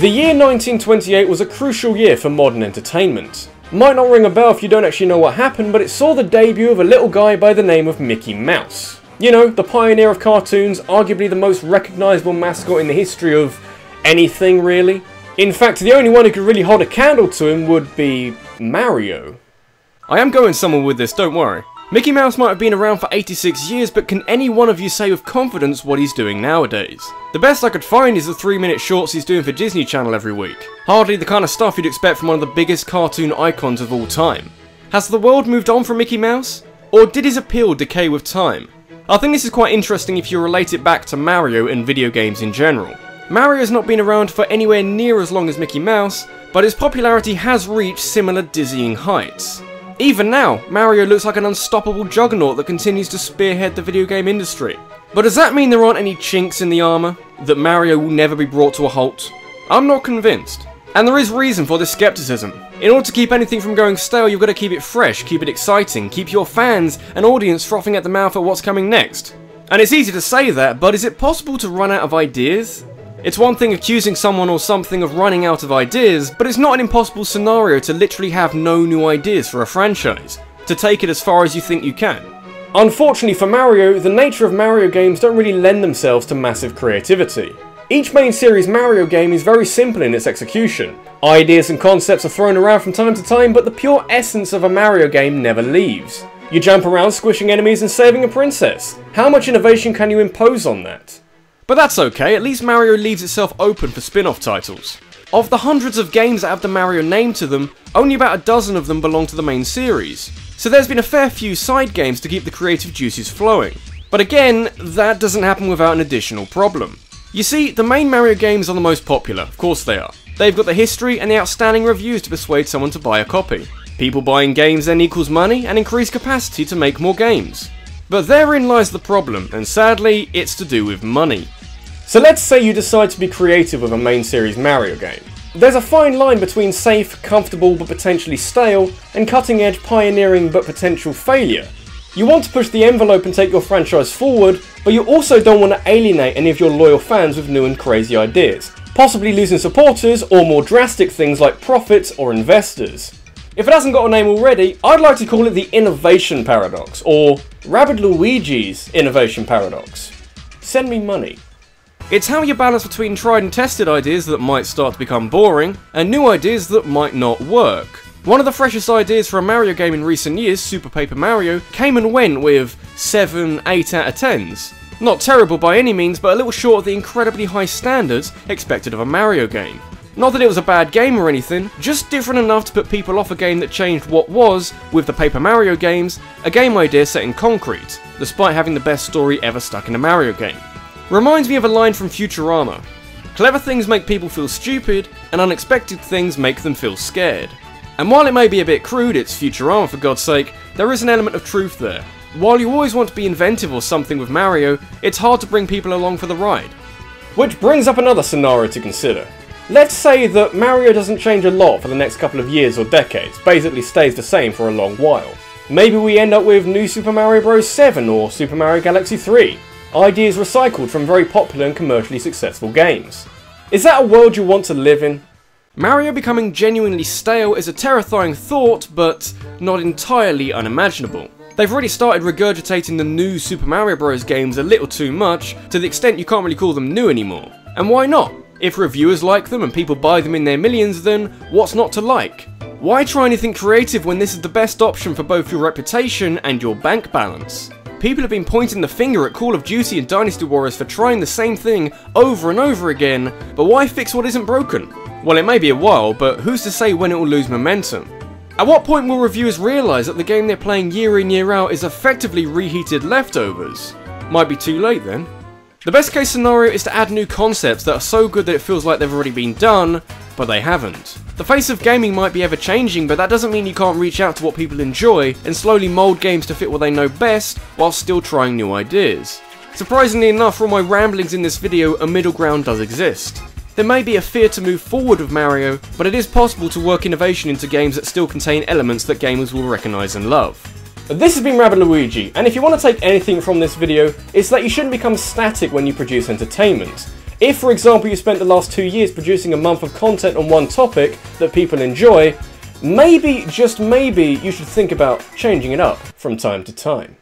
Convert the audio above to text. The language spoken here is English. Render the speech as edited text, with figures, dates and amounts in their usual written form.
The year 1928 was a crucial year for modern entertainment. Might not ring a bell if you don't actually know what happened, but it saw the debut of a little guy by the name of Mickey Mouse. You know, the pioneer of cartoons, arguably the most recognisable mascot in the history of anything really. In fact, the only one who could really hold a candle to him would be Mario. I am going somewhere with this, don't worry. Mickey Mouse might have been around for 86 years, but can any one of you say with confidence what he's doing nowadays? The best I could find is the 3-minute shorts he's doing for Disney Channel every week. Hardly the kind of stuff you'd expect from one of the biggest cartoon icons of all time. Has the world moved on from Mickey Mouse? Or did his appeal decay with time? I think this is quite interesting if you relate it back to Mario and video games in general. Mario has not been around for anywhere near as long as Mickey Mouse, but his popularity has reached similar dizzying heights. Even now, Mario looks like an unstoppable juggernaut that continues to spearhead the video game industry. But does that mean there aren't any chinks in the armour? That Mario will never be brought to a halt? I'm not convinced. And there is reason for this skepticism. In order to keep anything from going stale, you've got to keep it fresh, keep it exciting, keep your fans and audience frothing at the mouth at what's coming next. And it's easy to say that, but is it possible to run out of ideas? It's one thing accusing someone or something of running out of ideas, but it's not an impossible scenario to literally have no new ideas for a franchise, to take it as far as you think you can. Unfortunately for Mario, the nature of Mario games don't really lend themselves to massive creativity. Each main series Mario game is very simple in its execution. Ideas and concepts are thrown around from time to time, but the pure essence of a Mario game never leaves. You jump around squishing enemies and saving a princess. How much innovation can you impose on that? But that's okay, at least Mario leaves itself open for spin-off titles. Of the hundreds of games that have the Mario name to them, only about a dozen of them belong to the main series. So there's been a fair few side games to keep the creative juices flowing. But again, that doesn't happen without an additional problem. You see, the main Mario games are the most popular, of course they are. They've got the history and the outstanding reviews to persuade someone to buy a copy. People buying games then equals money and increased capacity to make more games. But therein lies the problem, and sadly, it's to do with money. So let's say you decide to be creative with a main series Mario game. There's a fine line between safe, comfortable but potentially stale, and cutting edge, pioneering but potential failure. You want to push the envelope and take your franchise forward, but you also don't want to alienate any of your loyal fans with new and crazy ideas, possibly losing supporters or more drastic things like profits or investors. If it hasn't got a name already, I'd like to call it the Innovation Paradox, or RabbidLuigi's Innovation Paradox. Send me money. It's how you balance between tried and tested ideas that might start to become boring, and new ideas that might not work. One of the freshest ideas for a Mario game in recent years, Super Paper Mario, came and went with 7, 8 out of 10s. Not terrible by any means, but a little short of the incredibly high standards expected of a Mario game. Not that it was a bad game or anything, just different enough to put people off a game that changed what was, with the Paper Mario games, a game idea set in concrete, despite having the best story ever stuck in a Mario game. Reminds me of a line from Futurama. Clever things make people feel stupid, and unexpected things make them feel scared. And while it may be a bit crude, it's Futurama for God's sake, there is an element of truth there. While you always want to be inventive or something with Mario, it's hard to bring people along for the ride. Which brings up another scenario to consider. Let's say that Mario doesn't change a lot for the next couple of years or decades, basically stays the same for a long while. Maybe we end up with New Super Mario Bros. 7 or Super Mario Galaxy 3. Ideas recycled from very popular and commercially successful games. Is that a world you want to live in? Mario becoming genuinely stale is a terrifying thought, but not entirely unimaginable. They've already started regurgitating the new Super Mario Bros. Games a little too much, to the extent you can't really call them new anymore. And why not? If reviewers like them and people buy them in their millions, then what's not to like? Why try anything creative when this is the best option for both your reputation and your bank balance? People have been pointing the finger at Call of Duty and Dynasty Warriors for trying the same thing over and over again, but why fix what isn't broken? Well, it may be a while, but who's to say when it will lose momentum? At what point will reviewers realise that the game they're playing year in year out is effectively reheated leftovers? Might be too late then. The best case scenario is to add new concepts that are so good that it feels like they've already been done, but they haven't. The face of gaming might be ever changing, but that doesn't mean you can't reach out to what people enjoy and slowly mould games to fit what they know best while still trying new ideas. Surprisingly enough, for all my ramblings in this video, a middle ground does exist. There may be a fear to move forward with Mario, but it is possible to work innovation into games that still contain elements that gamers will recognise and love. This has been RabbidLuigi, and if you want to take anything from this video, it's that you shouldn't become static when you produce entertainment. If, for example, you spent the last 2 years producing a month of content on one topic that people enjoy, maybe, just maybe, you should think about changing it up from time to time.